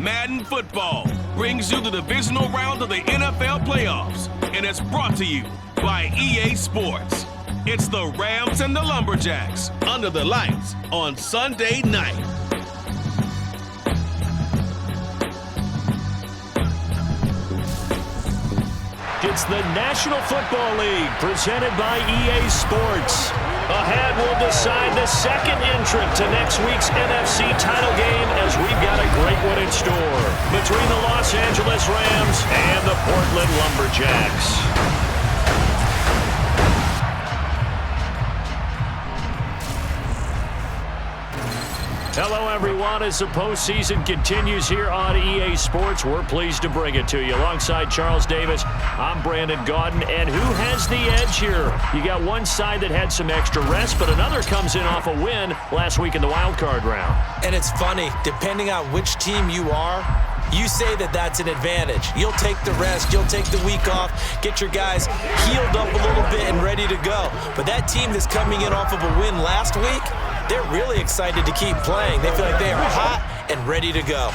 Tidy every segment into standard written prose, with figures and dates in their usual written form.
Madden Football brings you the divisional round of the NFL playoffs, and it's brought to you by EA Sports. It's the Rams and the Lumberjacks under the lights on Sunday night. It's the National Football League presented by EA Sports. Ahead, we'll decide the second entrant to next week's NFC title game as we've got a great one in store between the Los Angeles Rams and the Portland Lumberjacks. Hello, everyone. As the postseason continues here on EA Sports, we're pleased to bring it to you. Alongside Charles Davis, I'm Brandon Gaudin. And who has the edge here? You got one side that had some extra rest, but another comes in off a win last week in the wild card round. And it's funny, depending on which team you are, you say that that's an advantage. You'll take the rest, you'll take the week off, get your guys healed up a little bit and ready to go. But that team that's coming in off of a win last week, they're really excited to keep playing. They feel like they are hot and ready to go.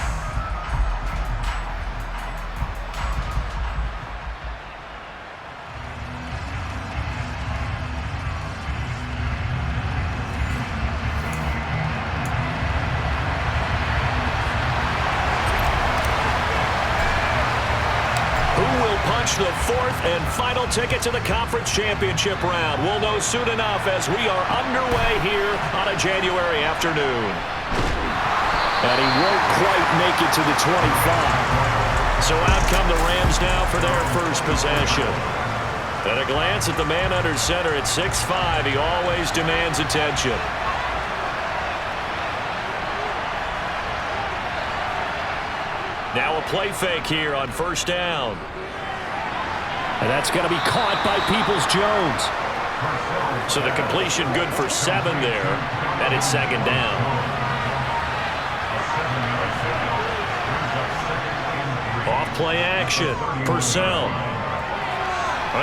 The fourth and final ticket to the conference championship round. We'll know soon enough as we are underway here on a January afternoon. And he won't quite make it to the 25. So out come the Rams now for their first possession. At a glance at the man under center at 6'5", he always demands attention. Now a play fake here on first down. And that's going to be caught by Peoples-Jones. So the completion good for 7 there, and it's second down. Off play action, Purcell.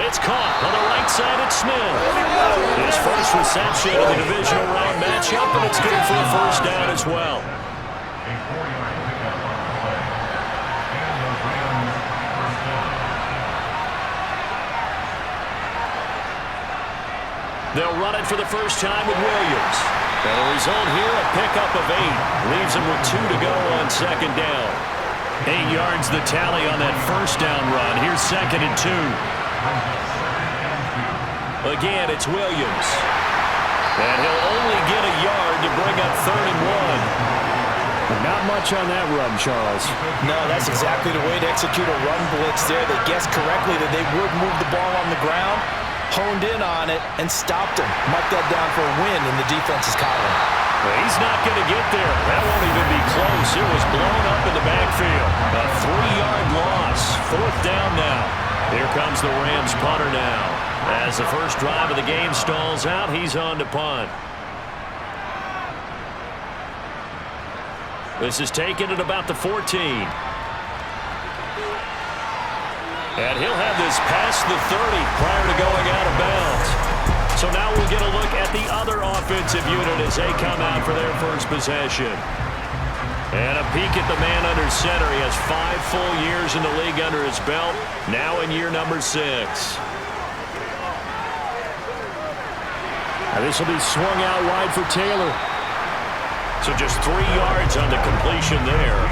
It's caught on the right side at Smith. His first reception of the divisional round matchup, and it's good for a first down as well. They'll run it for the first time with Williams. And the result here, a pickup of 8. Leaves them with 2 to go on second down. 8 yards the tally on that first down run. Here's second and 2. Again, it's Williams. And he'll only get a yard to bring up third and 1. Not much on that run, Charles. No, that's exactly the way to execute a run blitz there. They guessed correctly that they would move the ball on the ground, honed in on it, and stopped him. Mark that down for a win in the defense's column. Well, he's not going to get there. That won't even be close. It was blown up in the backfield. A 3-yard loss. Fourth down now. Here comes the Rams punter now. As the first drive of the game stalls out, he's on to punt. This is taken at about the 14. And he'll have this past the 30 prior to going out of bounds. So now we'll get a look at the other offensive unit as they come out for their first possession. And a peek at the man under center. He has 5 full years in the league under his belt, now in year number 6. Now this will be swung out wide for Taylor. So just 3 yards on the completion there.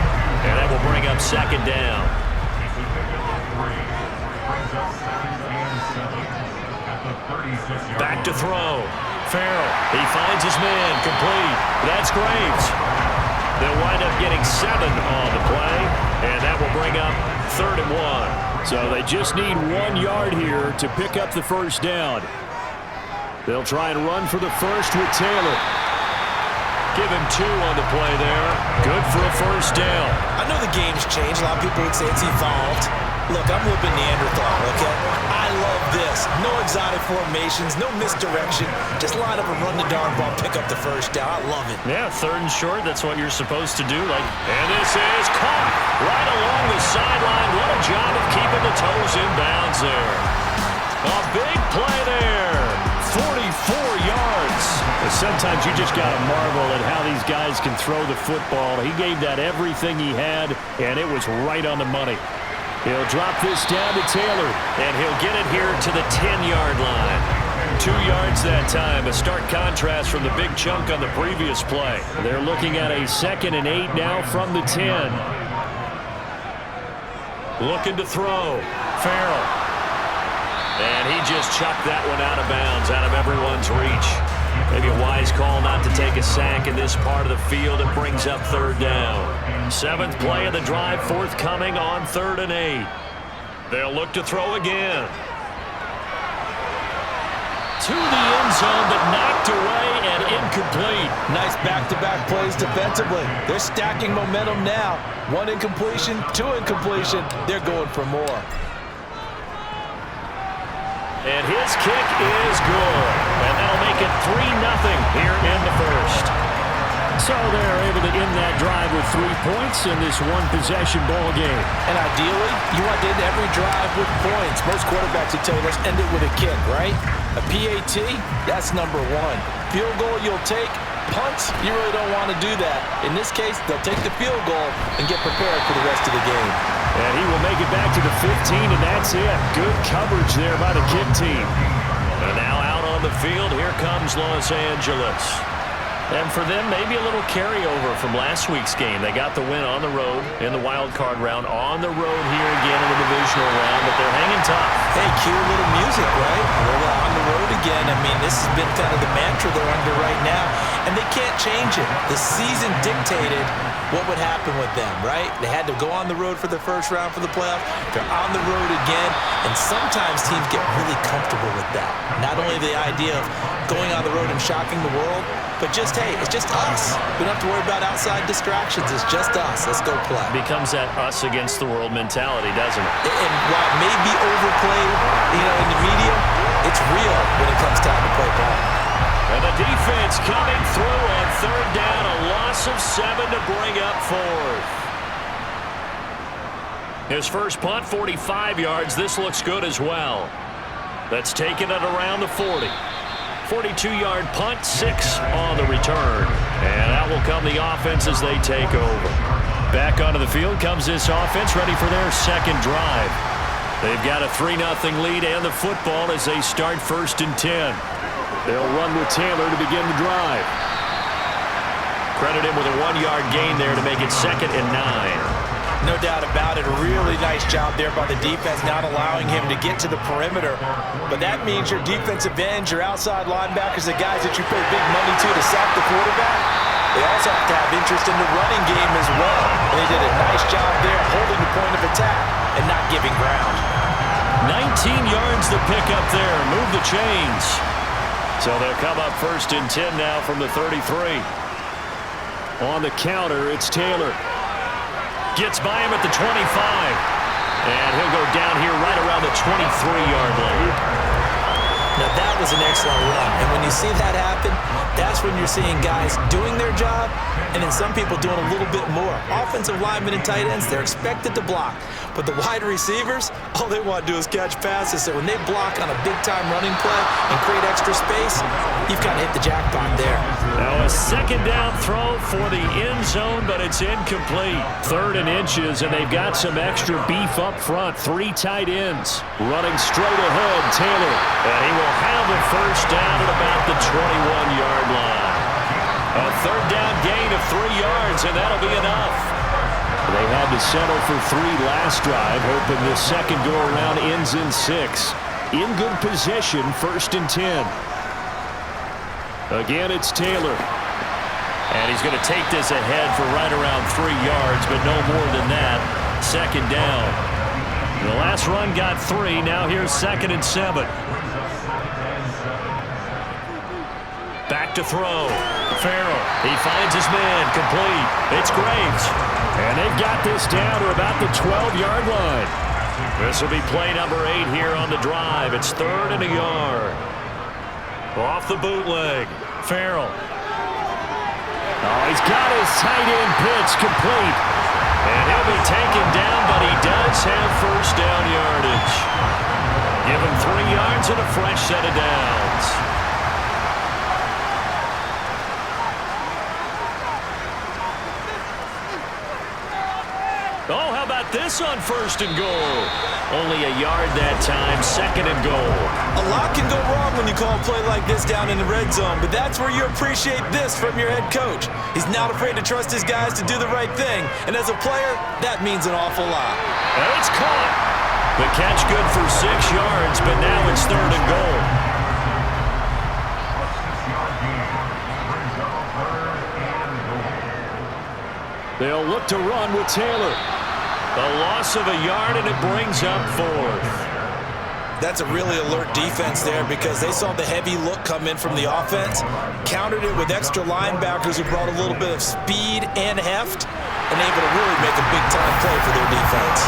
And that will bring up second down. Back to throw. Farrell. He finds his man. Complete. That's Graves. They'll wind up getting 7 on the play. And that will bring up third and 1. So they just need 1 yard here to pick up the first down. They'll try and run for the first with Taylor. Give him 2 on the play there. Good for a first down. I know the game's changed. A lot of people would say it's evolved. Look, I'm a little bit Neanderthal, okay? I love this. No exotic formations, no misdirection. Just line up and run the darn ball, pick up the first down. I love it. Yeah, third and short, that's what you're supposed to do. And this is caught right along the sideline. What a job of keeping the toes in bounds there. A big play there. 44 yards. Sometimes you just got to marvel at how these guys can throw the football. He gave that everything he had, and it was right on the money. He'll drop this down to Taylor, and he'll get it here to the 10-yard line. 2 yards that time, a stark contrast from the big chunk on the previous play. They're looking at a 2nd and 8 now from the 10. Looking to throw. Farrell. And he just chucked that one out of bounds, out of everyone's reach. Maybe a wise call not to take a sack in this part of the field. It brings up 3rd down. 7th play of the drive forthcoming on 3rd and 8. They'll look to throw again. To the end zone, but knocked away and incomplete. Nice back-to-back plays defensively. They're stacking momentum now. 1 incompletion, 2 incompletion. They're going for more. And his kick is good. And that'll make it 3-0 here in the first. So they're able to end that drive with 3 points in this one-possession ball game. And ideally, you want to end every drive with points. Most quarterbacks would tell you, let's end it with a kick, right? A PAT, that's number 1. Field goal you'll take. Punts, you really don't want to do that. In this case, they'll take the field goal and get prepared for the rest of the game. And he will make it back to the 15, and that's it. Good coverage there by the kick team. And now out on the field, here comes Los Angeles. And for them, maybe a little carryover from last week's game. They got the win on the road in the wild card round, on the road here again in the divisional round, but they're hanging tough. Hey, cue a little music, right? We're on the road again. I mean, this has been kind of the mantra they're under right now, and they can't change it. The season dictated what would happen with them, right? They had to go on the road for the first round for the playoffs. They're on the road again, and sometimes teams get really comfortable with that. Not only the idea of going on the road and shocking the world, but just, hey, it's just us. We don't have to worry about outside distractions. It's just us. Let's go play. Becomes that us against the world mentality, doesn't it? And while it may be overplayed, in the media, it's real when it comes time to play ball. And the defense coming through on 3rd down, a loss of 7 to bring up 4th. His first punt, 45 yards. This looks good as well. That's taken it around the 40. 42-yard punt, 6 on the return. And out will come the offense as they take over. Back onto the field comes this offense, ready for their second drive. They've got a 3-0 lead and the football as they start 1st and 10. They'll run with Taylor to begin the drive. Credit him with a 1-yard gain there to make it 2nd and 9. No doubt about it. A really nice job there by the defense, not allowing him to get to the perimeter. But that means your defensive ends, your outside linebackers, the guys that you pay big money to sack the quarterback, they also have to have interest in the running game as well. And they did a nice job there holding the point of attack and not giving ground. 19 yards to pick up there. Move the chains. So they'll come up 1st and 10 now from the 33. On the counter, it's Taylor. Gets by him at the 25. And he'll go down here right around the 23-yard line. Now that was an excellent run. And when you see that happen, that's when you're seeing guys doing their job and then some people doing a little bit more. Offensive linemen and tight ends, they're expected to block. But the wide receivers, all they want to do is catch passes. So when they block on a big-time running play and create extra space, you've kind of hit the jackpot there. Now a 2nd down throw for the end zone, but it's incomplete. 3rd and inches, and they've got some extra beef up front. 3 tight ends. Running straight ahead, Taylor. And he will have the 1st down at about the 21-yard line. A 3rd down gain of 3 yards, and that'll be enough. They had to settle for 3 last drive, hoping the second go-around ends in 6. In good position, 1st and 10. Again, it's Taylor. And he's going to take this ahead for right around 3 yards, but no more than that. 2nd down. The last run got 3. Now here's 2nd and 7. Back to throw. Farrell. He finds his man. Complete. It's Graves. And they've got this down to about the 12-yard line. This will be play number 8 here on the drive. It's 3rd and a yard. Off the bootleg. Farrell. Oh, he's got his tight end pitch complete. And he'll be taken down, but he does have 1st down yardage. Give him 3 yards and a fresh set of downs. Oh, how about this on 1st and goal? Only a yard that time, 2nd and goal. A lot can go wrong when you call a play like this down in the red zone, but that's where you appreciate this from your head coach. He's not afraid to trust his guys to do the right thing, and as a player, that means an awful lot. And it's caught. The catch good for 6 yards, but now it's 3rd and goal. They'll look to run with Taylor. A loss of a yard, and it brings up 4th. That's a really alert defense there because they saw the heavy look come in from the offense, countered it with extra linebackers who brought a little bit of speed and heft, and able to really make a big-time play for their defense.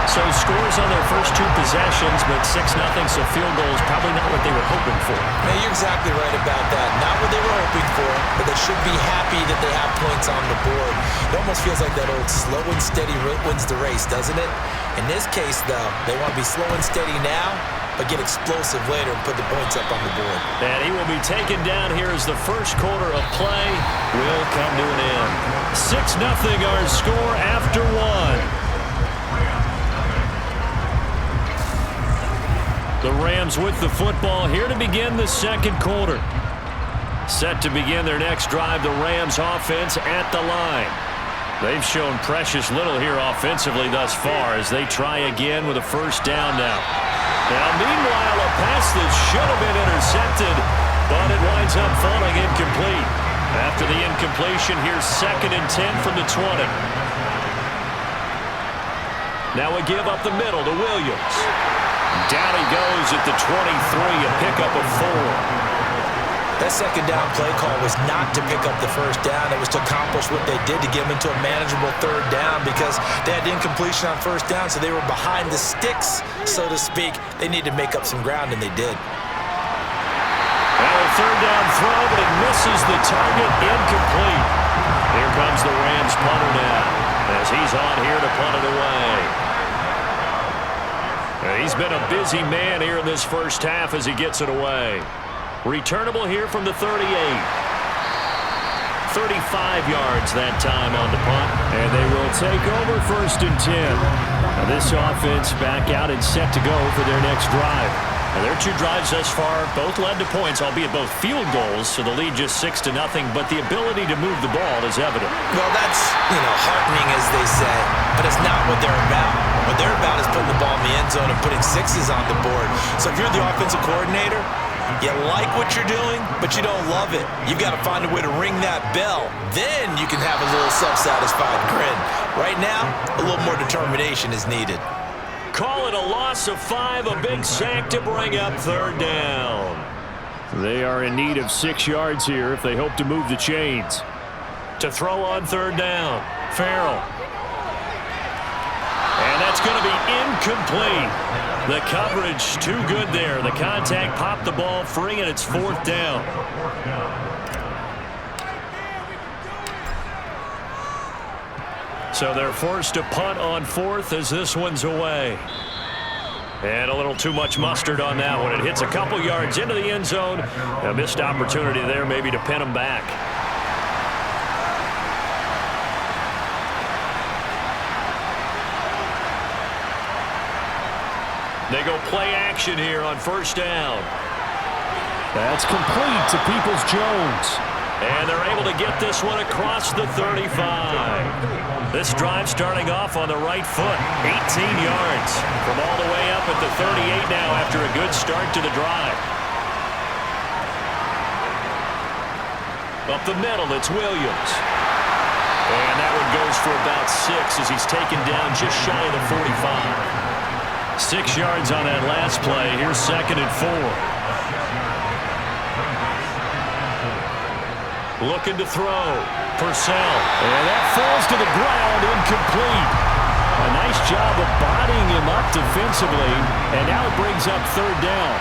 So scores on their first 2 possessions, but 6-0, so field goals probably not what they were hoping for. Man, you're exactly right about that. Not what they were hoping for, but they should be happy that they have points on the board. It almost feels like that old slow and steady wins the race, doesn't it? In this case, though, they want to be slow and steady now, but get explosive later and put the points up on the board. And he will be taken down here as the first quarter of play will come to an end. 6-0 our score after 1. The Rams with the football here to begin the 2nd quarter. Set to begin their next drive, the Rams offense at the line. They've shown precious little here offensively thus far as they try again with a 1st down now. Now, meanwhile, a pass that should have been intercepted, but it winds up falling incomplete. After the incompletion, here's 2nd and 10 from the 20. Now a give up the middle to Williams. Down he goes at the 23, a pickup of 4. That 2nd down play call was not to pick up the 1st down. It was to accomplish what they did to get them into a manageable 3rd down because they had incompletion on 1st down, so they were behind the sticks, so to speak. They needed to make up some ground, and they did. Now a 3rd down throw, but it misses the target, incomplete. Here comes the Rams punter now as he's on here to punt it away. He's been a busy man here in this 1st half as he gets it away. Returnable here from the 38. 35 yards that time on the punt. And they will take over 1st and 10. Now this offense back out and set to go for their next drive. And their 2 drives thus far both led to points, albeit both field goals, so the lead just 6-0, but the ability to move the ball is evident. Well, that's, heartening, as they say, but it's not what they're about. What they're about is putting the ball in the end zone and putting 6s on the board. So if you're the offensive coordinator, you like what you're doing, but you don't love it. You've got to find a way to ring that bell. Then you can have a little self-satisfied grin. Right now, a little more determination is needed. Call it a loss of 5, a big sack to bring up 3rd down. They are in need of 6 yards here if they hope to move the chains. To throw on 3rd down, Farrell. And that's going to be incomplete. The coverage too good there. The contact popped the ball free, and it's 4th down. So they're forced to punt on 4th as this one's away. And a little too much mustard on that one. It hits a couple yards into the end zone. A missed opportunity there maybe to pin them back. They go play action here on 1st down. That's complete to Peoples-Jones. And they're able to get this one across the 35. This drive starting off on the right foot. 18 yards from all the way up at the 38 now after a good start to the drive. Up the middle, it's Williams. And that one goes for about 6 as he's taken down just shy of the 45. 6 yards on that last play. Here's 2nd and 4. Looking to throw. Purcell. And that falls to the ground, incomplete. A nice job of bodying him up defensively. And now it brings up 3rd down.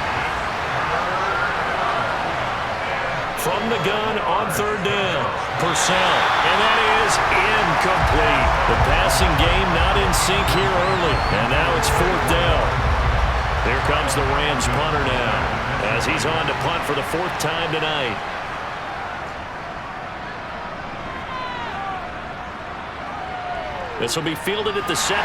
From the gun on 3rd down. Purcell. And that is incomplete. The passing game not in sync here early. And now it's 4th down. Here comes the Rams punter now as he's on to punt for the 4th time tonight. This will be fielded at the 17.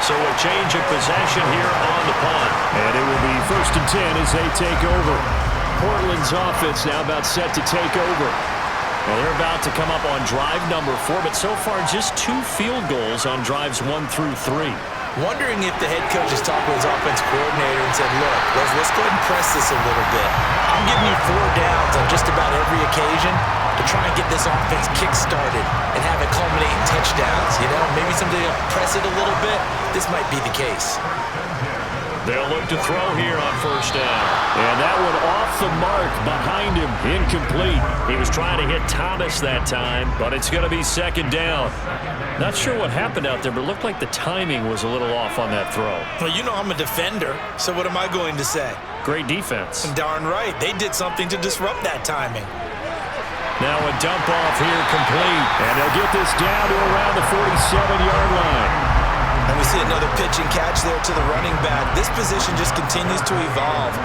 So a change of possession here on the punt. And it will be 1st and 10 as they take over. Portland's offense now about set to take over. Well, they're about to come up on drive number 4, but so far just 2 field goals on drives 1 through 3. Wondering if the head coach has talked with his offense coordinator and said, look, let's go ahead and press this a little bit. I'm giving you 4 downs on just about every occasion to try and get this offense kick-started and have it culminate in touchdowns. You know, maybe somebody will press it a little bit. This might be the case. They'll look to throw here on 1st down. And that one off the mark behind him, incomplete. He was trying to hit Thomas that time, but it's going to be 2nd down. Not sure what happened out there, but it looked like the timing was a little off on that throw. Well, you know I'm a defender, so what am I going to say? Great defense. Darn right. They did something to disrupt that timing. Now a dump off here complete. And they'll get this down to around the 47-yard line. And we see another pitch and catch there to the running back. This position just continues to evolve.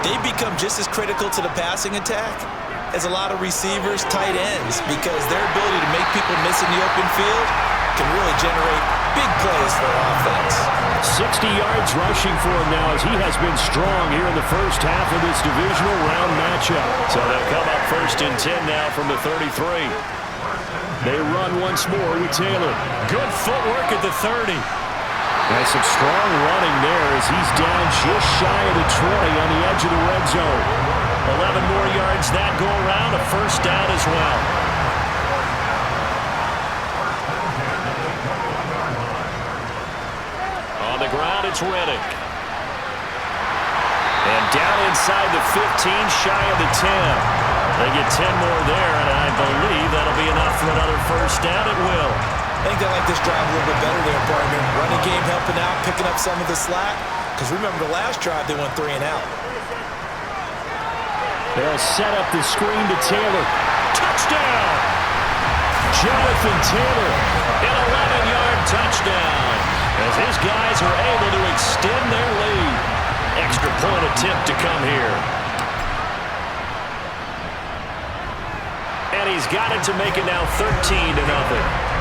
They become just as critical to the passing attack as a lot of receivers, tight ends, because their ability to make people miss in the open field can really generate big plays for offense. 60 yards rushing for him now as he has been strong here in the first half of this divisional round matchup. So they'll come up 1st and 10 now from the 33. They run once more with Taylor. Good footwork at the 30. And some strong running there as he's down just shy of the 20 on the edge of the red zone. 11 more yards that go around, a 1st down as well. On the ground, it's Reddick. And down inside the 15, shy of the 10. They get 10 more there, and I believe that'll be enough for another 1st down. It will. I think they like this drive a little bit better there, partner. Running game helping out, picking up some of the slack. Because remember the last drive, they went 3 and out. They'll set up the screen to Taylor. Touchdown! Jonathan Taylor. An 11-yard touchdown. As his guys are able to extend their lead. Extra point attempt to come here. And he's got it to make it now 13-0.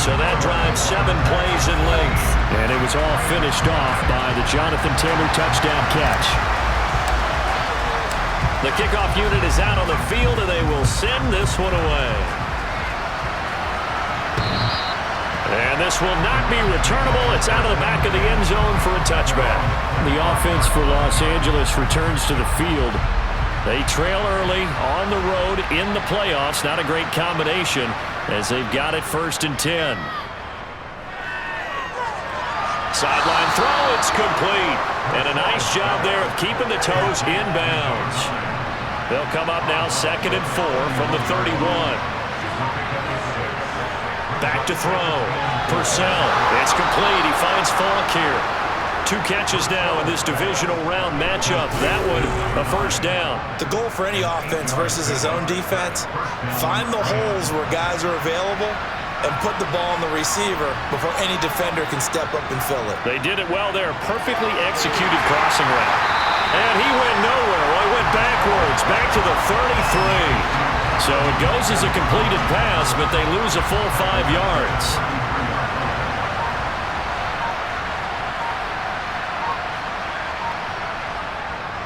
So that drives 7 plays in length. And it was all finished off by the Jonathan Taylor touchdown catch. The kickoff unit is out on the field, and they will send this one away. And this will not be returnable. It's out of the back of the end zone for a touchback. The offense for Los Angeles returns to the field. They trail early on the road in the playoffs. Not a great combination as they've got it 1st and 10. Sideline throw, it's complete. And a nice job there of keeping the toes in bounds. They'll come up now 2nd and 4 from the 31. Back to throw. Purcell. It's complete. He finds Falk here. 2 catches now in this divisional round matchup. That one, a 1st down. The goal for any offense versus his own defense, find the holes where guys are available and put the ball on the receiver before any defender can step up and fill it. They did it well there. Perfectly executed crossing route. And he went nowhere. Well, he went backwards, back to the 33. So it goes as a completed pass, but they lose a full 5 yards.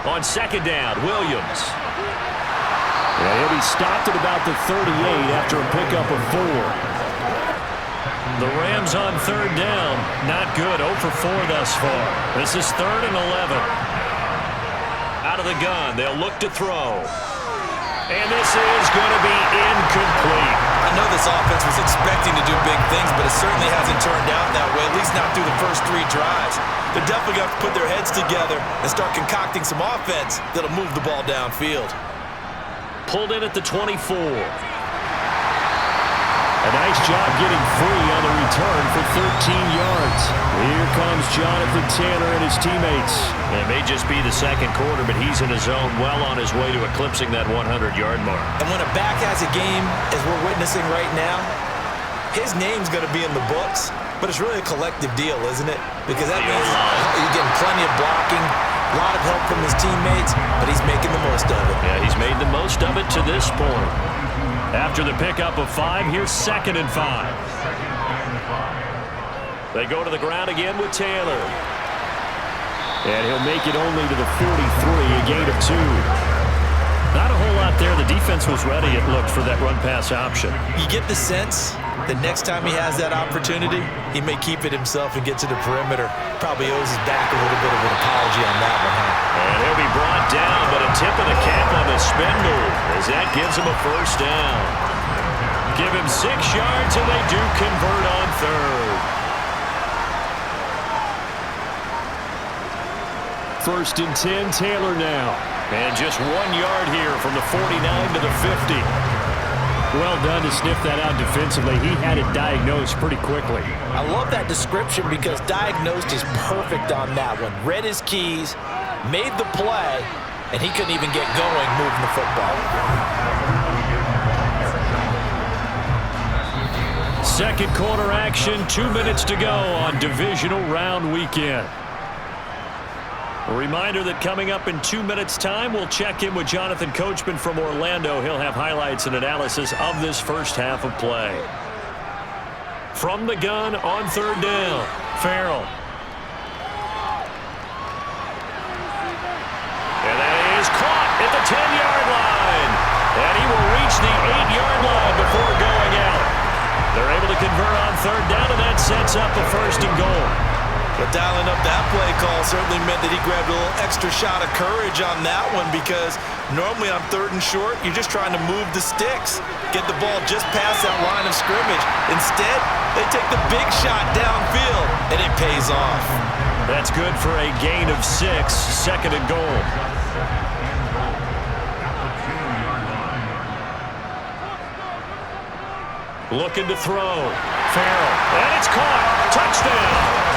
On 2nd down, Williams. Yeah, he'll be stopped at about the 38 after a pickup of 4. The Rams on 3rd down. Not good. 0 for 4 thus far. This is 3rd and 11. Out of the gun. They'll look to throw. And this is going to be incomplete. I know this offense was expecting to do big things, but it certainly hasn't turned out that way, at least not through the first 3 drives. They're definitely going to have to put their heads together and start concocting some offense that'll move the ball downfield. Pulled in at the 24. A nice job getting free on the return for 13 yards. Here comes Jonathan Taylor and his teammates. It may just be the 2nd quarter, but he's in his zone, well on his way to eclipsing that 100-yard mark. And when a back has a game, as we're witnessing right now, his name's going to be in the books, but it's really a collective deal, isn't it? Because that means he's getting plenty of blocking, a lot of help from his teammates, but he's making the most of it. Yeah, he's made the most of it to this point. After the pickup of 5, here's 2nd and 5. They go to the ground again with Taylor. And he'll make it only to the 43, a gain of 2. Not a whole lot there. The defense was ready, it looked, for that run-pass option. You get the sense that next time he has that opportunity, he may keep it himself and get to the perimeter. Probably owes his back a little bit of an apology on that one, huh? And he'll be brought down, but a tip of the cap on the spin move as that gives him a first down. Give him 6 yards, and they do convert on 3rd. First and 10, Taylor now. And just 1 yard here from the 49 to the 50. Well done to sniff that out defensively. He had it diagnosed pretty quickly. I love that description because diagnosed is perfect on that one. Read his keys, made the play, and he couldn't even get going moving the football. Second quarter action, 2 minutes to go on Divisional Round Weekend. A reminder that coming up in 2 minutes' time, we'll check in with Jonathan Coachman from Orlando. He'll have highlights and analysis of this first half of play. From the gun on 3rd down, Farrell. And that is caught at the 10-yard line. And he will reach the 8-yard line before going out. They're able to convert on 3rd down, and that sets up a 1st and goal. But dialing up that play call certainly meant that he grabbed a little extra shot of courage on that one because normally on 3rd and short, you're just trying to move the sticks, get the ball just past that line of scrimmage. Instead, they take the big shot downfield, and it pays off. That's good for a gain of 6, 2nd and goal. Looking to throw. Farrell. And it's caught. Touchdown.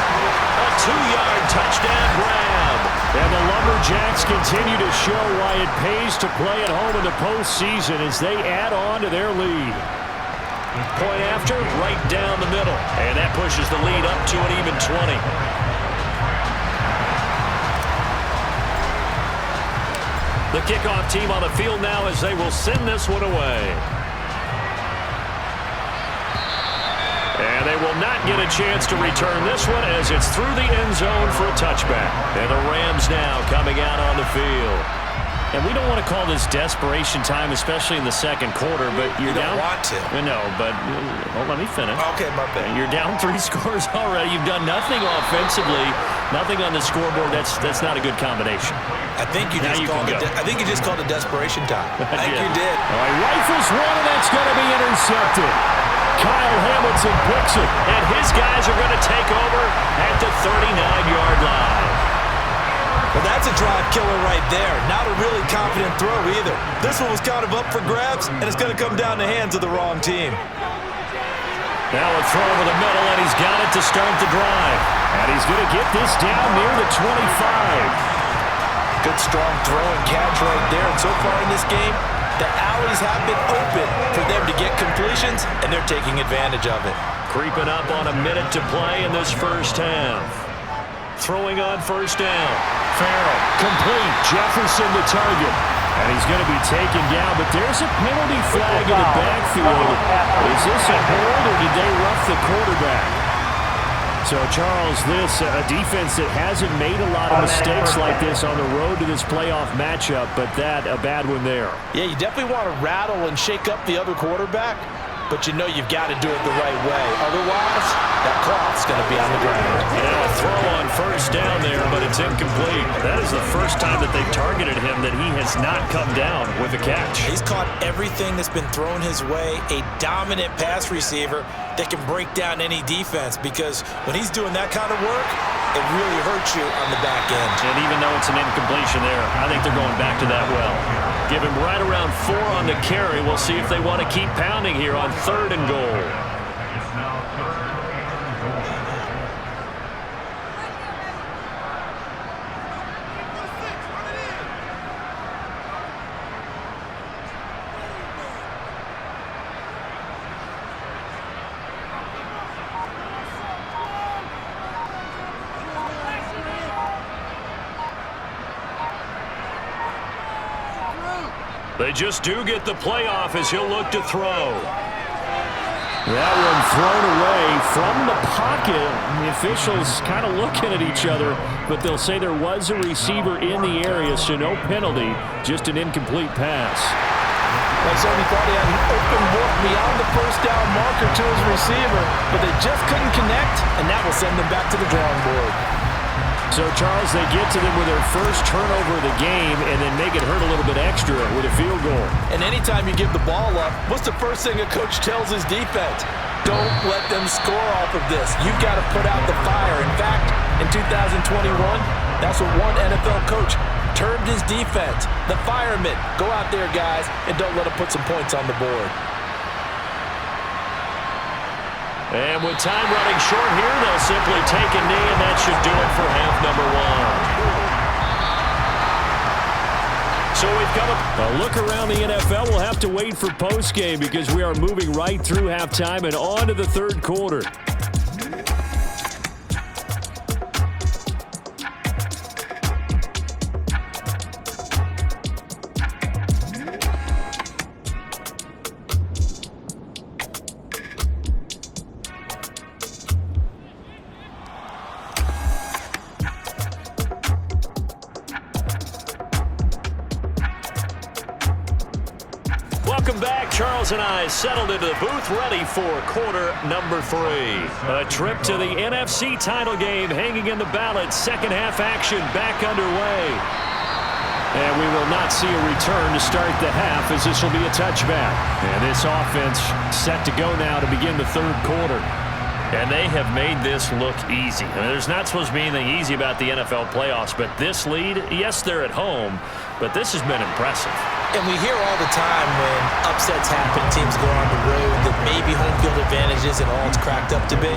A 2-yard touchdown grab. And the Lumberjacks continue to show why it pays to play at home in the postseason as they add on to their lead. Point after, right down the middle. And that pushes the lead up to an even 20. The kickoff team on the field now as they will send this one away. And they will not get a chance to return this one as it's through the end zone for a touchback. And the Rams now coming out on the field. And we don't want to call this desperation time, especially in the second quarter, but you're down. You don't want to. No, but let me finish. Okay, my bad. You're down 3 scores already. You've done nothing offensively, nothing on the scoreboard. That's not a good combination. I think you just called it desperation time. I think you did. All right, rifles one, and that's going to be intercepted. Kyle Hamilton picks it. And his guys are going to take over at the 39-yard line. Well, that's a drive killer right there. Not a really confident throw either. This one was kind of up for grabs, and it's going to come down the hands of the wrong team. Now a throw over the middle, and he's got it to start the drive. And he's going to get this down near the 25. Good strong throw and catch right there. And so far in this game, the alleys have been open for them to get completions, and they're taking advantage of it. Creeping up on a minute to play in this first half. Throwing on 1st down. Farrell, complete. Jefferson the target. And he's going to be taken down, but there's a penalty flag in the backfield. Is this a hold, or did they rough the quarterback? So, Charles, this a defense that hasn't made a lot of mistakes like this on the road to this playoff matchup, but that a bad one there. Yeah, you definitely want to rattle and shake up the other quarterback, but you know you've got to do it the right way. Otherwise, that cloth's going to be on the ground. Yeah, a throw on 1st down there, but it's incomplete. That is the first time that they've targeted him that he has not come down with a catch. He's caught everything that's been thrown his way. A dominant pass receiver that can break down any defense, because when he's doing that kind of work, it really hurts you on the back end. And even though it's an incompletion there, I think they're going back to that well. Give him right around 4 on the carry. We'll see if they want to keep pounding here on 3rd and goal. They just do get the playoff as he'll look to throw. That one thrown away from the pocket. The officials kind of looking at each other, but they'll say there was a receiver in the area, so no penalty, just an incomplete pass. They certainly thought he had an open look beyond the first down marker to his receiver, but they just couldn't connect, and that will send them back to the drawing board. So, Charles, they get to them with their first turnover of the game and then make it hurt a little bit extra with a field goal. And anytime you give the ball up, what's the first thing a coach tells his defense? Don't let them score off of this. You've got to put out the fire. In fact, in 2021, that's what one NFL coach termed his defense. The firemen. Go out there, guys, and don't let them put some points on the board. And with time running short here, they'll simply take a knee, and that should do it for half number one. So we've come a look around the NFL. We'll have to wait for postgame because we are moving right through halftime and on to the third quarter. Welcome back. Charles and I settled into the booth ready for quarter number 3. A trip to the NFC title game hanging in the balance. Second half action back underway. And we will not see a return to start the half as this will be a touchback. And this offense set to go now to begin the third quarter. And they have made this look easy. I mean, there's not supposed to be anything easy about the NFL playoffs, but this lead, yes, they're at home, but this has been impressive. And we hear all the time when upsets happen, teams go on the road, that maybe home field advantage isn't all it's cracked up to be.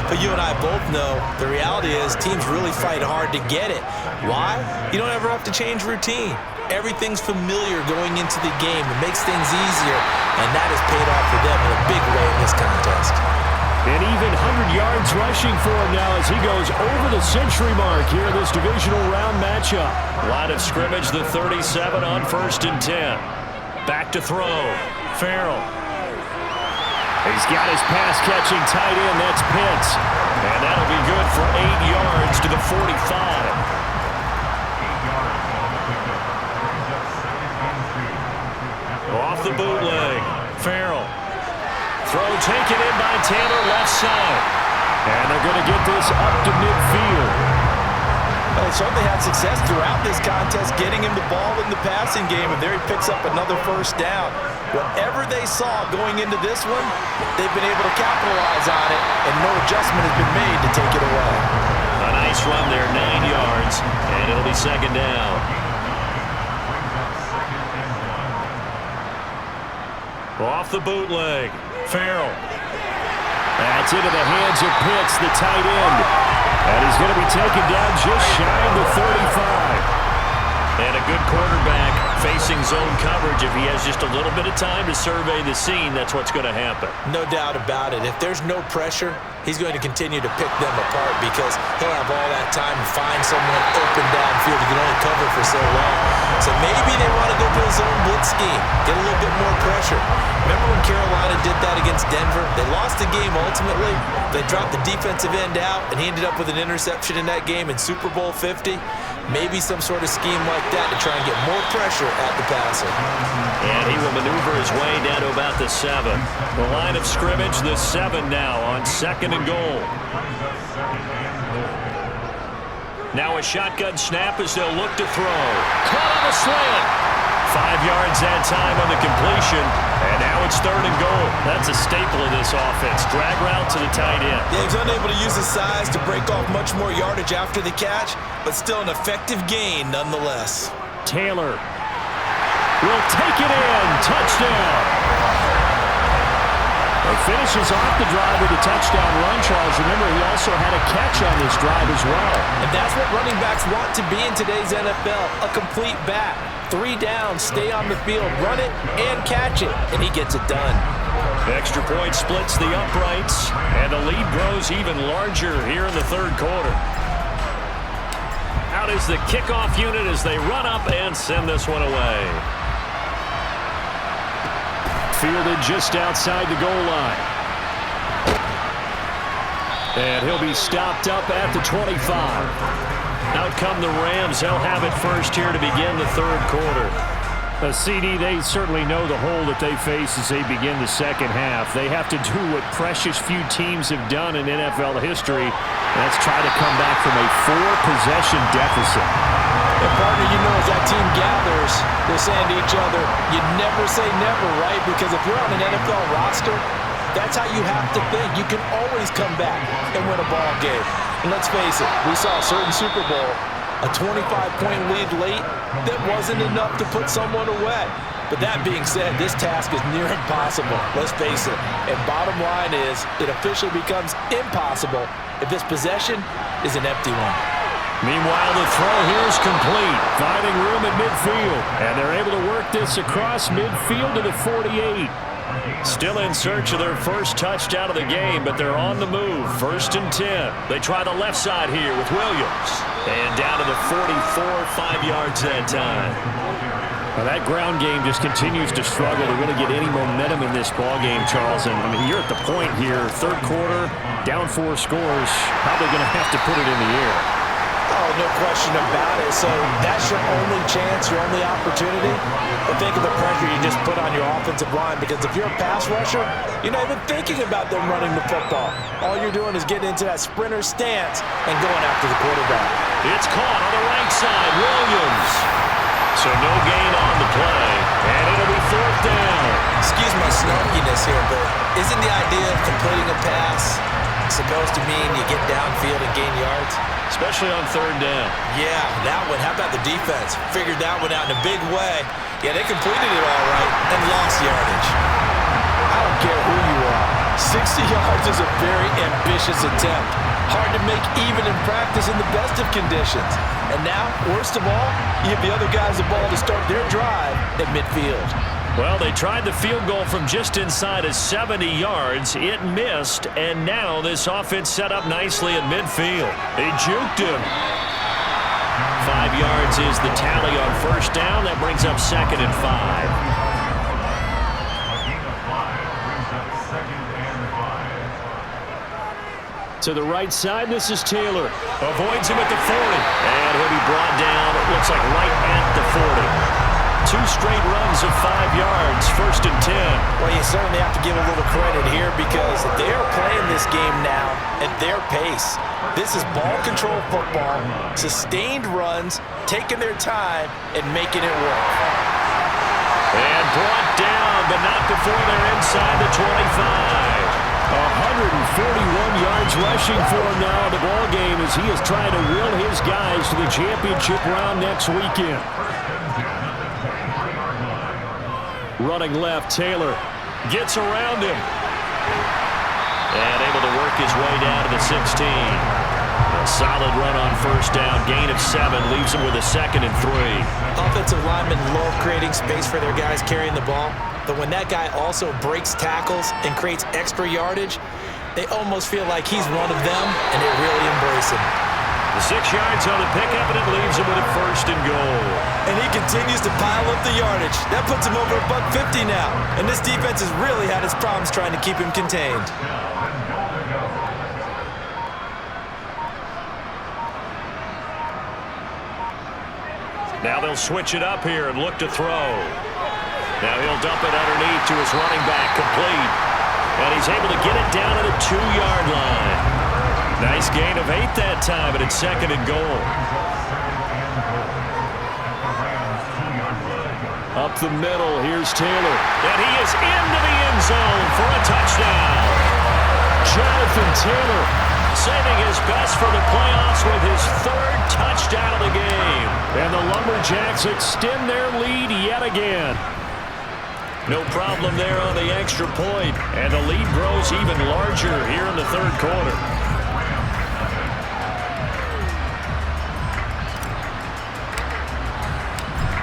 But you and I both know the reality is teams really fight hard to get it. Why? You don't ever have to change routine. Everything's familiar going into the game. It makes things easier, and that has paid off for them in a big way in this contest. And even 100 yards rushing for him now as he goes over the century mark here in this divisional round matchup. Line of scrimmage, the 37 on 1st and 10. Back to throw. Farrell. He's got his pass-catching tight end. That's Pitts. And that'll be good for 8 yards to the 45. Off the bootleg. Farrell. Throw taken in by Taylor, left side. And they're going to get this up to midfield. Well, they certainly had success throughout this contest, getting him the ball in the passing game, and there he picks up another first down. Whatever they saw going into this one, they've been able to capitalize on it, and no adjustment has been made to take it away. A nice run there, 9 yards, and it'll be second down. Off the bootleg. Farrell. That's into the hands of Pitts, the tight end. And he's going to be taken down just shy of the 35. And a good quarterback facing zone coverage. If he has just a little bit of time to survey the scene, that's what's going to happen. No doubt about it. If there's no pressure, he's going to continue to pick them apart because he'll have all that time to find someone open downfield. He can only cover for so long. So maybe they want to go to a zone blitz scheme, get a little bit more pressure. Remember when Carolina did that against Denver? They lost the game ultimately. They dropped the defensive end out, and he ended up with an interception in that game in Super Bowl 50. Maybe some sort of scheme like that to try and get more pressure at the passer. And he will maneuver his way down to about the 7. The line of scrimmage, the 7 now on 2nd and goal. Now a shotgun snap as they'll look to throw. Caught on the slant. 5 yards that time on the completion. And now it's 3rd and goal. That's a staple of this offense. Drag route to the tight end. Yeah, he's unable to use his size to break off much more yardage after the catch, but still an effective gain nonetheless. Taylor will take it in. Touchdown. He finishes off the drive with a touchdown run, Charles. Remember, he also had a catch on this drive as well. And that's what running backs want to be in today's NFL, a complete back. 3 downs, stay on the field, run it, and catch it, and he gets it done. Extra point splits the uprights, and the lead grows even larger here in the 3rd quarter. Out is the kickoff unit as they run up and send this one away. Fielded just outside the goal line. And he'll be stopped up at the 25. Out come the Rams. They'll have it first here to begin the third quarter. CD, they certainly know the hole that they face as they begin the second half. They have to do what precious few teams have done in NFL history. That's try to come back from a 4-possession deficit. And partner, you know, as that team gathers, they're saying to each other, you never say never, right? Because if you're on an NFL roster, that's how you have to think. You can always come back and win a ball game. And let's face it, we saw a certain Super Bowl, a 25-point lead late that wasn't enough to put someone away. But that being said, this task is near impossible. Let's face it. And bottom line is, it officially becomes impossible if this possession is an empty one. Meanwhile, the throw here is complete. Finding room at midfield. And they're able to work this across midfield to the 48. Still in search of their first touchdown of the game, but they're on the move. 1st and 10. They try the left side here with Williams. And down to the 44, 5 yards that time. Well, that ground game just continues to struggle to really get any momentum in this ball game, Charles. And I mean, you're at the point here, third quarter, down 4 scores, probably going to have to put it in the air. Oh, no question about it. So that's your only chance, your only opportunity. But think of the pressure you just put on your offensive line, because if you're a pass rusher, you're not even thinking about them running the football. All you're doing is getting into that sprinter stance and going after the quarterback. It's caught on the right side. Williams. So no gain on the play. And it'll be 4th down. Excuse my snarkiness here, but isn't the idea of completing a pass supposed to mean you get downfield and gain yards? Especially on 3rd down. Yeah, that one. How about the defense? Figured that one out in a big way. Yeah, they completed it all right and lost yardage. I don't care who you are. 60 yards is a very ambitious attempt. Hard to make even in practice in the best of conditions. And now, worst of all, you give the other guys the ball to start their drive at midfield. Well, they tried the field goal from just inside of 70 yards. It missed, and now this offense set up nicely at midfield. They juked him. 5 yards is the tally on 1st down. That brings up 2nd and 5. To the right side, this is Taylor. Avoids him at the 40. And he'll be brought down, it looks like right at the 40. 2 straight runs of 5 yards, 1st and 10. Well, you certainly have to give a little credit here, because they're playing this game now at their pace. This is ball control football, sustained runs, taking their time and making it work. And brought down, but not before they're inside the 25. 141 yards rushing for him now in the ball game as he is trying to will his guys to the championship round next weekend. Running left, Taylor gets around him. And able to work his way down to the 16. A solid run on 1st down. Gain of 7 leaves him with a 2nd and 3. Offensive linemen love creating space for their guys carrying the ball. But when that guy also breaks tackles and creates extra yardage, they almost feel like he's one of them, and they really embrace him. The 6 yards on the pickup, and it leaves him with a 1st and goal. And he continues to pile up the yardage. That puts him over $150 now. And this defense has really had its problems trying to keep him contained. Now they'll switch it up here and look to throw. Now he'll dump it underneath to his running back, complete. And he's able to get it down to the 2-yard line. Nice gain of 8 that time, and it's 2nd and goal. up the middle. Here's Taylor. And he is into the end zone for a touchdown. Jonathan Taylor saving his best for the playoffs with his 3rd touchdown of the game. And the Lumberjacks extend their lead yet again. No problem there on the extra point. And the lead grows even larger here in the 3rd quarter.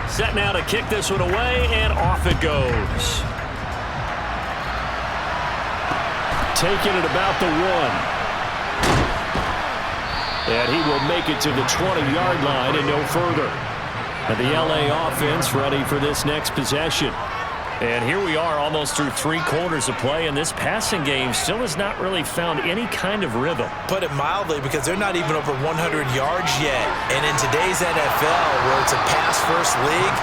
Set now to kick this one away, and off it goes. Taking it about the 1. And he will make it to the 20-yard line and no further. And the LA offense ready for this next possession. And here we are almost through 3 quarters of play, and this passing game still has not really found any kind of rhythm. Put it mildly, because they're not even over 100 yards yet. And in today's NFL, where it's a pass-first league,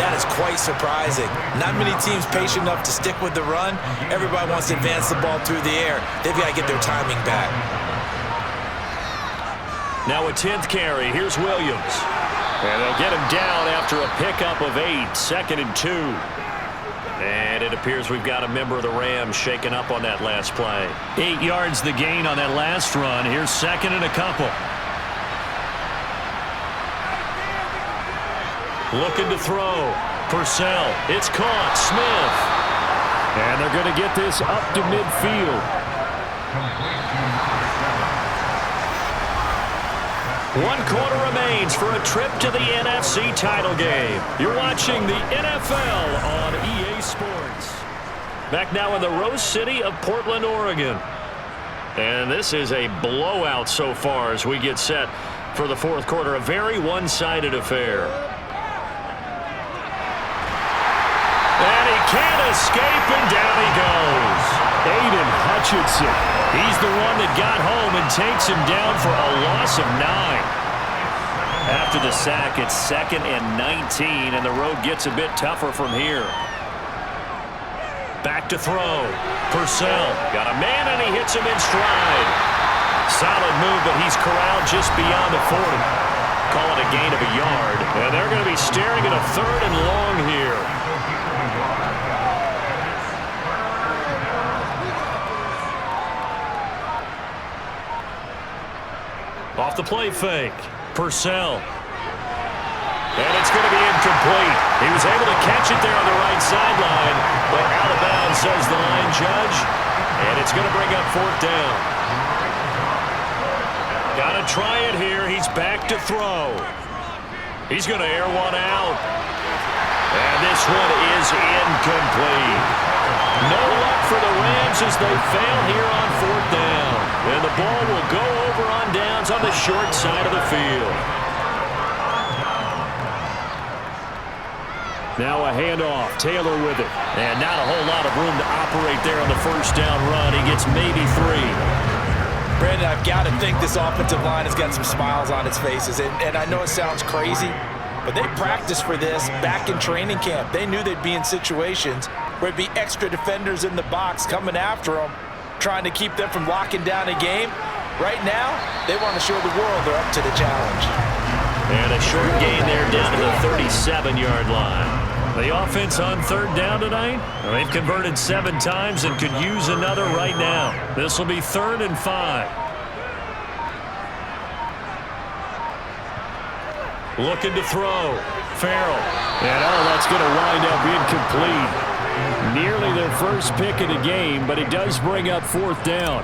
that is quite surprising. Not many teams patient enough to stick with the run. Everybody wants to advance the ball through the air. They've got to get their timing back. Now a 10th carry. Here's Williams. And they'll get him down after a pickup of 8, 2nd and 2. And it appears we've got a member of the Rams shaken up on that last play. 8 yards the gain on that last run. Here's 2nd and a couple. Looking to throw. Purcell. It's caught. Smith. And they're going to get this up to midfield. 1 quarter remains for a trip to the NFC title game. You're watching the NFL on EA Sports. Back now in the Rose City of Portland, Oregon. And this is a blowout so far as we get set for the 4th quarter. A very one-sided affair. And he can't escape, and down he goes. Aiden Hutchinson. He's the one that got home and takes him down for a loss of 9. After the sack, it's 2nd and 19, and the road gets a bit tougher from here. Back to throw. Purcell got a man, and he hits him in stride. Solid move, but he's corralled just beyond the 40. Call it a gain of a yard, and they're going to be staring at a 3rd and long here. Off the play fake. Purcell. And it's going to be incomplete. He was able to catch it there on the right sideline, but out of bounds, says the line judge. And it's going to bring up 4th down. Got to try it here. He's back to throw. He's going to air one out. And this one is incomplete. No luck for the Rams as they fail here on 4th down. And the ball will go over on downs on the short side of the field. Now a handoff. Taylor with it. And not a whole lot of room to operate there on the 1st down run. He gets maybe 3. Brandon, I've got to think this offensive line has got some smiles on its faces. And I know it sounds crazy, but they practiced for this back in training camp. They knew they'd be in situations where it'd be extra defenders in the box coming after them, trying to keep them from locking down a game. Right now, they want to show the world they're up to the challenge. And a short gain there down to the 37-yard line. The offense on 3rd down tonight, they've converted 7 times and could use another right now. This will be 3rd and 5. Looking to throw. Farrell. And that's going to wind up incomplete. Nearly their first pick of the game, but it does bring up 4th down.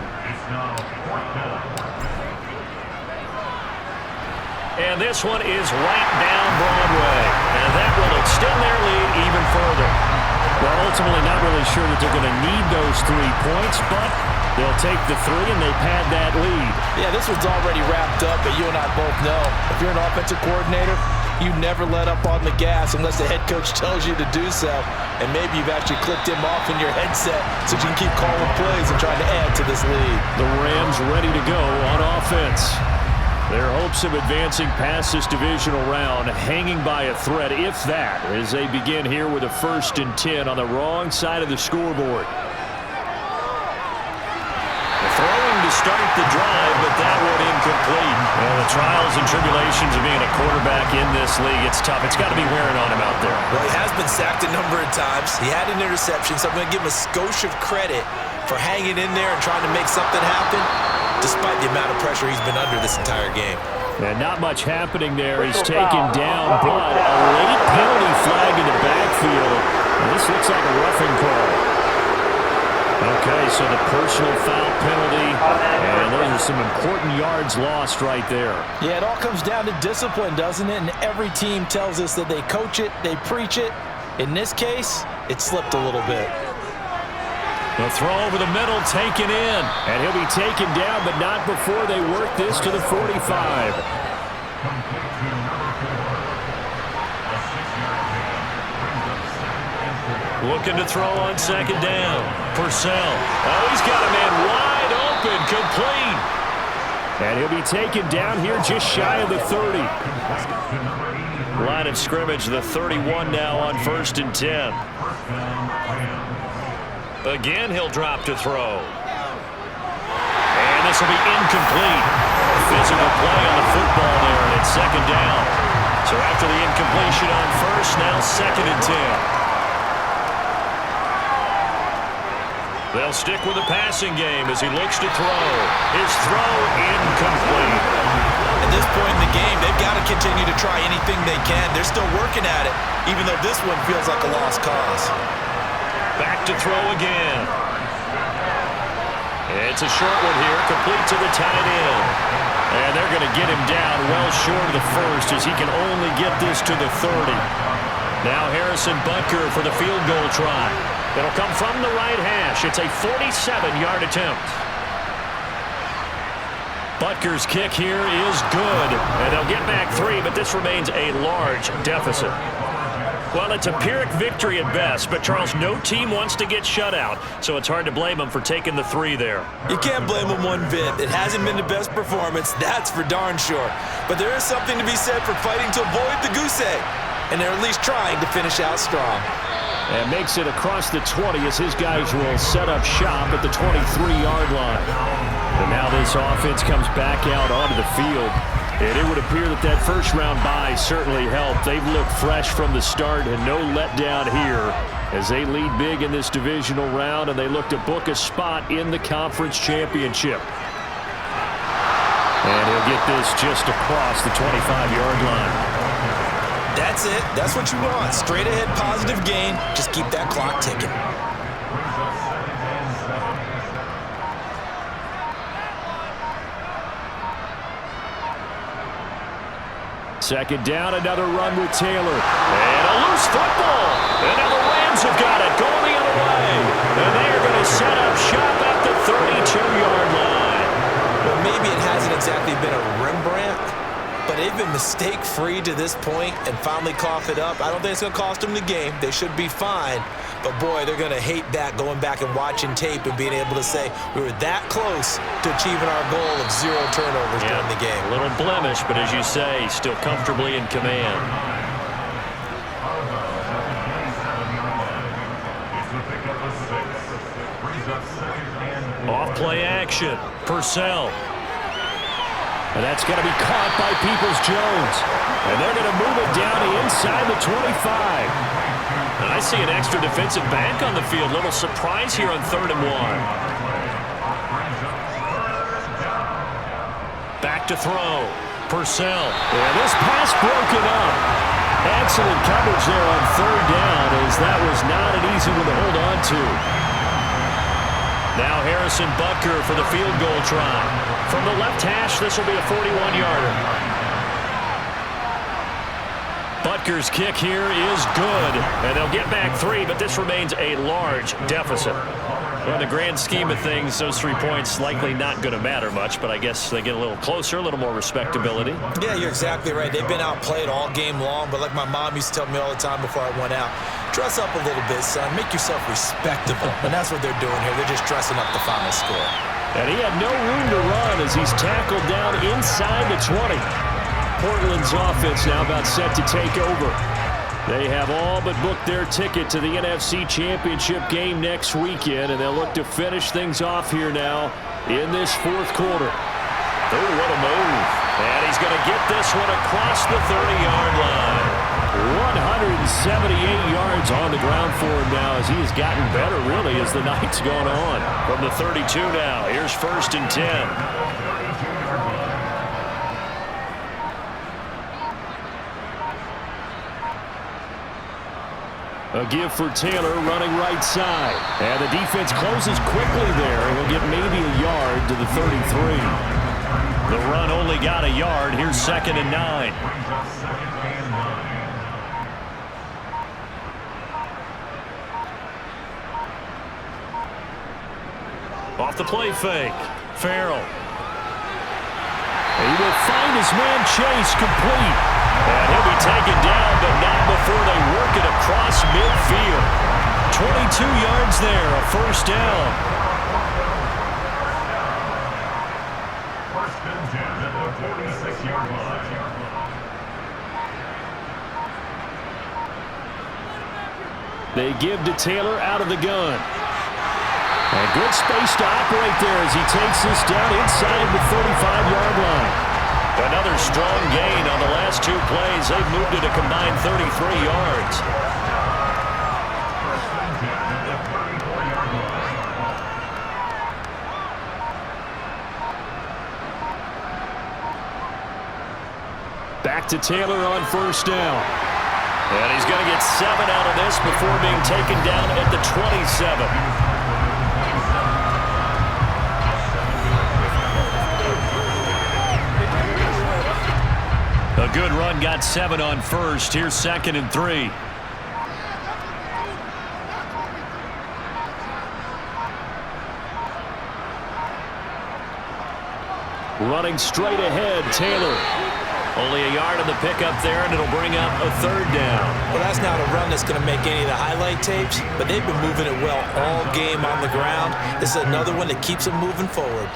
And this one is right down Broadway. And that will extend their lead even further. Well, ultimately not really sure that they're going to need those 3 points, but they'll take the 3 and they pad that lead. Yeah, this one's already wrapped up, but you and I both know if you're an offensive coordinator, you never let up on the gas unless the head coach tells you to do so. And maybe you've actually clicked him off in your headset so you can keep calling plays and trying to add to this lead. The Rams ready to go on offense. Their hopes of advancing past this divisional round hanging by a thread, if that, as they begin here with a 1st and 10 on the wrong side of the scoreboard. Throwing to start the drive, but that one incomplete. Well, the trials and tribulations of being a quarterback in this league, it's tough. It's got to be wearing on him out there. Well, he has been sacked a number of times. He had an interception, so I'm going to give him a skosh of credit for hanging in there and trying to make something happen, despite the amount of pressure he's been under this entire game. And not much happening there. He's taken down, but a late penalty flag in the backfield. And this looks like a roughing call. Okay, so the personal foul penalty, and those are some important yards lost right there. Yeah, it all comes down to discipline, doesn't it? And every team tells us that they coach it, they preach it. In this case, it slipped a little bit. The throw over the middle, taken in. And he'll be taken down, but not before they work this to the 45. Looking to throw on second down. Purcell. Oh, he's got a man wide open. Complete. And he'll be taken down here just shy of the 30. Line of scrimmage, the 31 now on 1st and 10. Again, he'll drop to throw. And this will be incomplete. Physical play on the football there, and it's second down. So after the incompletion on first, now 2nd and 10. They'll stick with the passing game as he looks to throw. His throw incomplete. At this point in the game, they've got to continue to try anything they can. They're still working at it, even though this one feels like a lost cause. Back to throw again. It's a short one here, complete to the tight end. And they're going to get him down well short of the first as he can only get this to the 30. Now Harrison Butker for the field goal try. It'll come from the right hash. It's a 47-yard attempt. Butker's kick here is good. And they'll get back 3, but this remains a large deficit. Well, it's a Pyrrhic victory at best, but Charles, no team wants to get shut out, so it's hard to blame them for taking the 3 there. You can't blame them one bit. It hasn't been the best performance, that's for darn sure. But there is something to be said for fighting to avoid the goose egg, and they're at least trying to finish out strong. And makes it across the 20 as his guys will set up shop at the 23-yard line. And now this offense comes back out onto the field. And it would appear that that first-round bye certainly helped. They've looked fresh from the start and no letdown here as they lead big in this divisional round, and they look to book a spot in the conference championship. And he'll get this just across the 25-yard line. That's it. That's what you want. Straight ahead positive gain. Just keep that clock ticking. Second down, another run with Taylor. And a loose football. And now the Rams have got it going the other way. And they are going to set up shop at the 32-yard line. Well, maybe it hasn't exactly been a Rembrandt, but they've been mistake-free to this point and finally cough it up. I don't think it's going to cost them the game. They should be fine. But, boy, they're going to hate that going back and watching tape and being able to say we were that close to achieving our goal of 0 turnovers during the game. A little blemish, but as you say, still comfortably in command. Off play action. Purcell. And that's going to be caught by Peoples-Jones. And they're going to move it down to inside the 25. And I see an extra defensive back on the field. Little surprise here on 3rd and 1. Back to throw. Purcell. And this pass broken up. Excellent coverage there on 3rd down, as that was not an easy one to hold on to. Now Harrison Butker for the field goal try. From the left hash, this will be a 41-yarder. Butker's kick here is good, and they'll get back 3, but this remains a large deficit. Well, in the grand scheme of things, those 3 points likely not going to matter much, but I guess they get a little closer, a little more respectability. Yeah, you're exactly right. They've been outplayed all game long, but like my mom used to tell me all the time before I went out, dress up a little bit, son. Make yourself respectable. And that's what they're doing here. They're just dressing up the final score. And he had no room to run as he's tackled down inside the 20. Portland's offense now about set to take over. They have all but booked their ticket to the NFC Championship game next weekend, and they'll look to finish things off here now in this 4th quarter. Oh, what a move. And he's going to get this one across the 30-yard line. 178 yards on the ground for him now as he has gotten better, really, as the night's gone on. From the 32 now, here's 1st and 10. A give for Taylor running right side. And the defense closes quickly there. He'll get maybe a yard to the 33. The run only got a yard. Here's 2nd and 9. Off the play fake. Farrell. He will find his man Chase complete. And he'll be taken down, but not before they work it across midfield. 22 yards there, a first down. First and 10 at the 46-yard line. They give to Taylor out of the gun. And good space to operate there as he takes this down inside the 35-yard line. Another strong gain on the last two plays. They've moved it a combined 33 yards. First and 10 at the 34-yard line. Back to Taylor on first down. And he's going to get 7 out of this before being taken down at the 27. A good run, got 7 on first. Here's 2nd and 3. Running straight ahead, Taylor. Only a yard on the pickup there, and it'll bring up a 3rd down. Well, that's not a run that's going to make any of the highlight tapes, but they've been moving it well all game on the ground. This is another one that keeps them moving forward.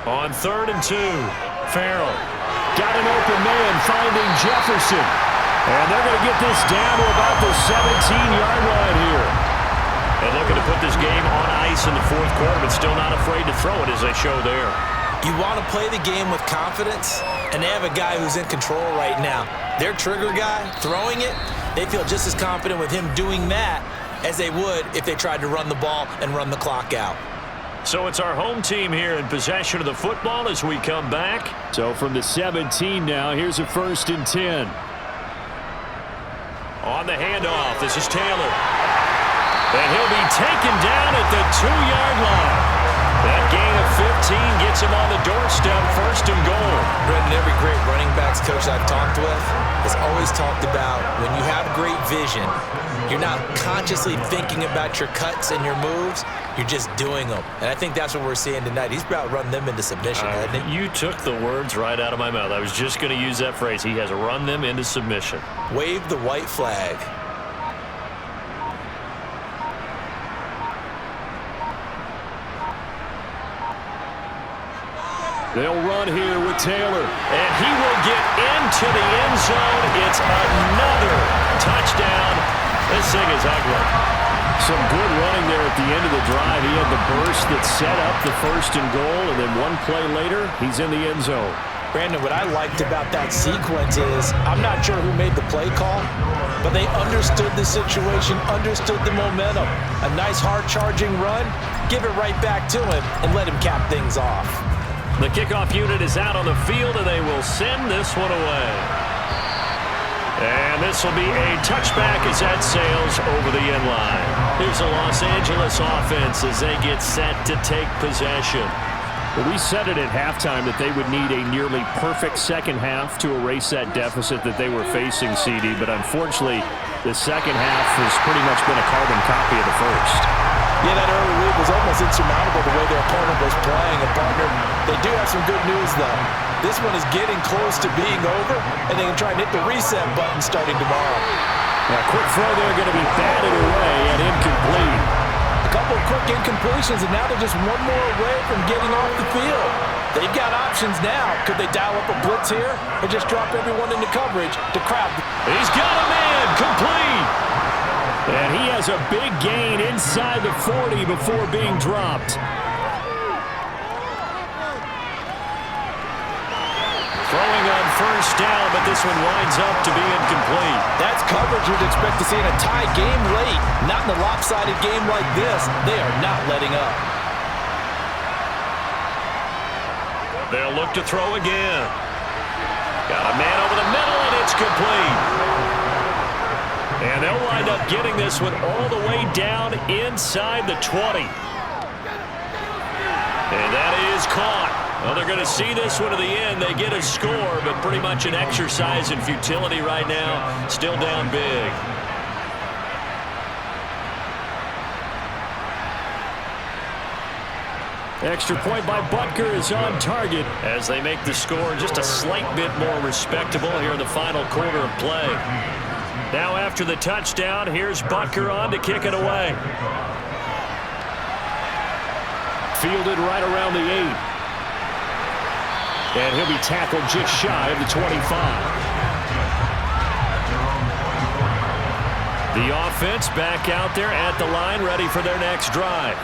On 3rd and 2, Farrell. Got an open man finding Jefferson. And they're going to get this down to about the 17-yard line here. And looking to put this game on ice in the 4th quarter, but still not afraid to throw it as they show there. You want to play the game with confidence, and they have a guy who's in control right now. Their trigger guy, throwing it, they feel just as confident with him doing that as they would if they tried to run the ball and run the clock out. So it's our home team here in possession of the football as we come back. So from the 17 now, here's a 1st and 10. On the handoff, this is Taylor. And he'll be taken down at the 2-yard line. That gain of 15 gets him on the doorstep, 1st and goal. Brendan, every great running backs coach I've talked with has always talked about when you have great vision, you're not consciously thinking about your cuts and your moves, you're just doing them. And I think that's what we're seeing tonight. He's about run them into submission, hasn't he? You took the words right out of my mouth. I was just going to use that phrase. He has run them into submission. Wave the white flag. They'll run here with Taylor. And he will get into the end zone. It's another touchdown. This thing is ugly. Some good running there at the end of the drive. He had the burst that set up the 1st and goal, and then one play later, he's in the end zone. Brandon, what I liked about that sequence is I'm not sure who made the play call, but they understood the situation, understood the momentum. A nice hard-charging run, give it right back to him, and let him cap things off. The kickoff unit is out on the field, and they will send this one away. And this will be a touchback as that sails over the end line. Here's the Los Angeles offense as they get set to take possession. Well, we said it at halftime that they would need a nearly perfect second half to erase that deficit that they were facing, CD, but unfortunately, the second half has pretty much been a carbon copy of the first. Yeah, that early lead was almost insurmountable the way their opponent was playing. And, partner, they do have some good news, though. This one is getting close to being over, and they can try and hit the reset button starting tomorrow. Now, quick throw there going to be batted away and incomplete. A couple of quick incompletions, and now they're just one more away from getting off the field. They've got options now. Could they dial up a blitz here or just drop everyone into coverage to crowd? He's got a man, complete. And he has a big gain inside the 40 before being dropped. Throwing on first down, but this one winds up to be incomplete. That's coverage you'd expect to see in a tie game late. Not in a lopsided game like this. They are not letting up. They'll look to throw again. Got a man over the middle, and it's complete. And they'll wind up getting this one all the way down inside the 20. And that is caught. Well, they're going to see this one to the end. They get a score, but pretty much an exercise in futility right now. Still down big. Extra point by Butker is on target. As they make the score just a slight bit more respectable here in the final quarter of play. Now after the touchdown, here's Butker on to kick it away. Fielded right around the 8. And he'll be tackled just shy of the 25. The offense back out there at the line, ready for their next drive.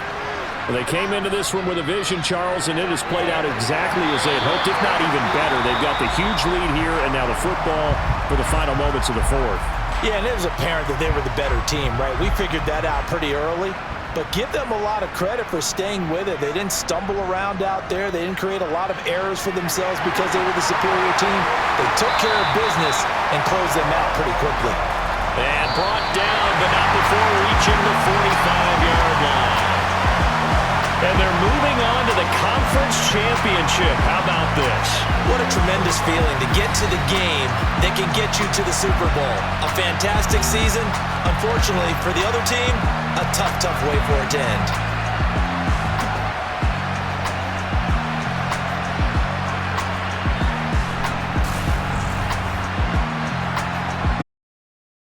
Well, they came into this one with a vision, Charles, and it has played out exactly as they had hoped, if not even better. They've got the huge lead here, and now the football for the final moments of the fourth. Yeah, and it was apparent that they were the better team, right? We figured that out pretty early. But give them a lot of credit for staying with it. They didn't stumble around out there. They didn't create a lot of errors for themselves because they were the superior team. They took care of business and closed them out pretty quickly. And brought down, but not before reaching the 45-yard line. And they're moving on to the conference championship. How about this? What a tremendous feeling to get to the game that can get you to the Super Bowl. A fantastic season. Unfortunately, for the other team, a tough way for it to end.